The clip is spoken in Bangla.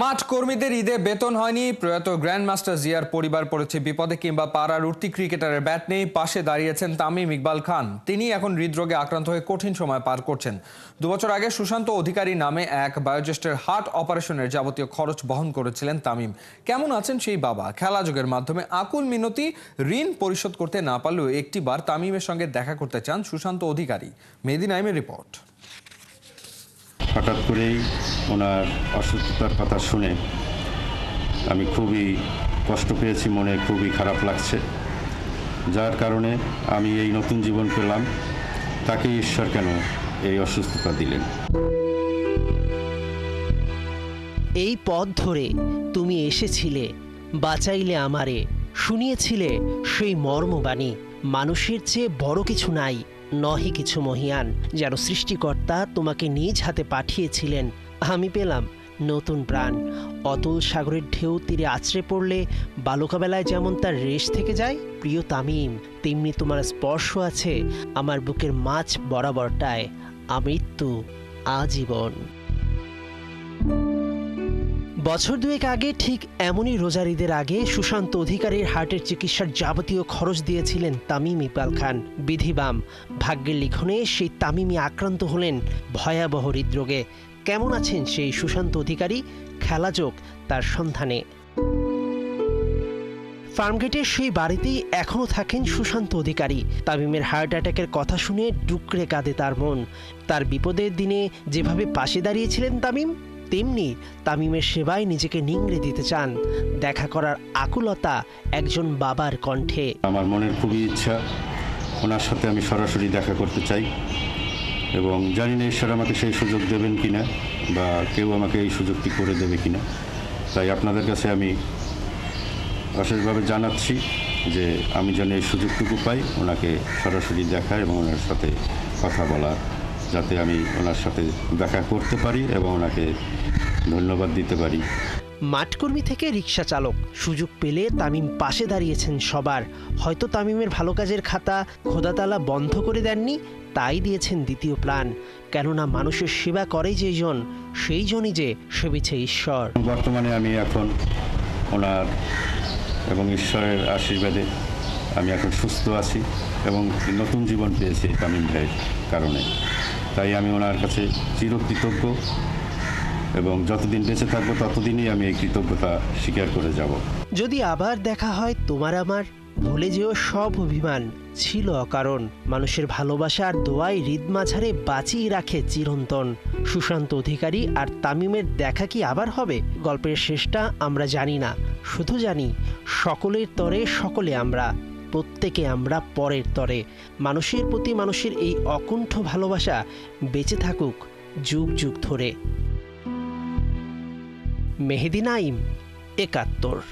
মাঠ কর্মীদের ঈদে বেতন হয়নি, প্রয়াত গ্র্যান্ডমাস্টার জিয়ার পরিবার পড়েছে বিপদে, কিংবা পাড়ার উঠতি ক্রিকেটারের ব্যাট নেই, পাশে দাঁড়িয়েছেন তামিম ইকবাল খান। তিনি এখন হৃদরোগে আক্রান্ত হয়ে কঠিন সময় পার করছেন। 2 বছর আগে সুশান্ত অধিকারী নামে এক বয়োজ্যেষ্ঠের হার্ট অপারেশনের যাবতীয় খরচ বহন করেছিলেন তামিম। কেমন আছেন সেই বাবা? খেলাযোগের মাধ্যমে আকুল মিনতি, ঋণ পরিশোধ করতে না পারলেও একটিবার তামিমের সঙ্গে দেখা করতে চান সুশান্ত অধিকারী। মেহেদী নাইমের রিপোর্ট। হঠাৎ করেই ওনার অসুস্থতার কথা শুনে আমি খুবই কষ্ট পেয়েছি, মনে খুবই খারাপ লাগছে, যার কারণে আমি এই নতুন জীবন পেলাম। তাকে ঈশ্বর কেন এই অসুস্থতা দিলেন? এই পথ ধরে তুমি এসেছিলে, বাঁচাইলে আমারে, শুনিয়েছিলে সেই মর্মবাণী। মানুষের চেয়ে বড় কিছু নাই, নহে কিছু মহিয়ান। যেন সৃষ্টিকর্তা তোমাকে নিজ হাতে পাঠিয়েছিলেন। আমি পেলাম নতুন প্রাণ। অতল সাগরের ঢেউ তীরে আছড়ে পড়লে বালুকাবেলায় যেমন তার রেশ থেকে যায়, প্রিয় তামিম, তেমনি তোমার স্পর্শ আছে আমার বুকের মাঝ বরাবরটায়। আমৃত্যু আজীবন। বছর দুয়েক আগে ঠিক এমনই রোজার ঈদের আগে সুশান্ত অধিকারীর হার্টের চিকিৎসার যাবতীয় খরচ দিয়েছিলেন তামিম ইকবাল খান। বিধিবাম ভাগ্যের লিখনে সেই তামিমই আক্রান্ত হলেন ভয়াবহ হৃদরোগে। কেমন আছেন সেই সুশান্ত অধিকারী? খেলাযোগ তার সন্ধানে। ফার্মগেটের সেই বাড়িতেই এখনও থাকেন সুশান্ত অধিকারী। তামিমের হার্ট অ্যাটাকের কথা শুনে ডুকরে কাঁদে তার মন। তার বিপদের দিনে যেভাবে পাশে দাঁড়িয়েছিলেন তামিম, তেমনি তামিমের সেবায় নিজেকে নিংড়ে দিতে চান। দেখা করার আকুলতা একজন বাবার কণ্ঠে। আমার মনের খুবই ইচ্ছা, ওনার সাথে আমি সরাসরি দেখা করতে চাই, এবং জানি না ঈশ্বর আমাকে সেই সুযোগ দেবেন কিনা, বা কেউ আমাকে এই সুযোগটি করে দেবে কিনা। তাই আপনাদের কাছে আমি অশেষভাবে জানাচ্ছি যে আমি যেন এই সুযোগটুকু পাই ওনাকে সরাসরি দেখা এবং ওনার সাথে কথা বলার, যাতে আমি ওনার সাথে দেখা করতে পারি এবং ওনাকে ধন্যবাদ দিতে পারি। মাঠকর্মী থেকে রিক্সা চালক, সুযোগ পেলে তামিম পাশে দাঁড়িয়েছেন সবার। হয়তো তামিমের ভালো কাজের খাতা খোদাতালা বন্ধ করে দেননি, তাই দিয়েছেন দ্বিতীয় প্ল্যান। কেননা মানুষের সেবা করে যেজন, সেই জনই যে সেবিছে ঈশ্বর। বর্তমানে আমি এখন ওনার এবং ঈশ্বরের আশীর্বাদে আমি এখন সুস্থ আছি এবং নতুন জীবন পেয়েছি তামিম ভাইয়ের কারণে। তাই আমি ওনার কাছে চিরকৃতজ্ঞ, এবং যতদিন বেঁচে থাকবো ততদিনই আমি এই কৃতজ্ঞতা স্বীকার করে যাব। যদি আবার দেখা হয় তোমার আমার, ভুলে যেও সব অভিমান ছিল অকারণ। মানুষের ভালোবাসা আর দোয়াই হৃদ মাঝারে বাঁচিয়ে রাখে চিরন্তন। সুশান্ত অধিকারী আর তামিমের দেখা কি আবার হবে? গল্পের শেষটা আমরা জানি না, শুধু জানি সকলের তরে সকলে আমরা, প্রত্যেকে আমরা পরের তরে। মানুষের প্রতি মানুষের এই অকুণ্ঠ ভালোবাসা বেঁচে থাকুক যুগ যুগ ধরে। মেহেদী নাইম, ৭১।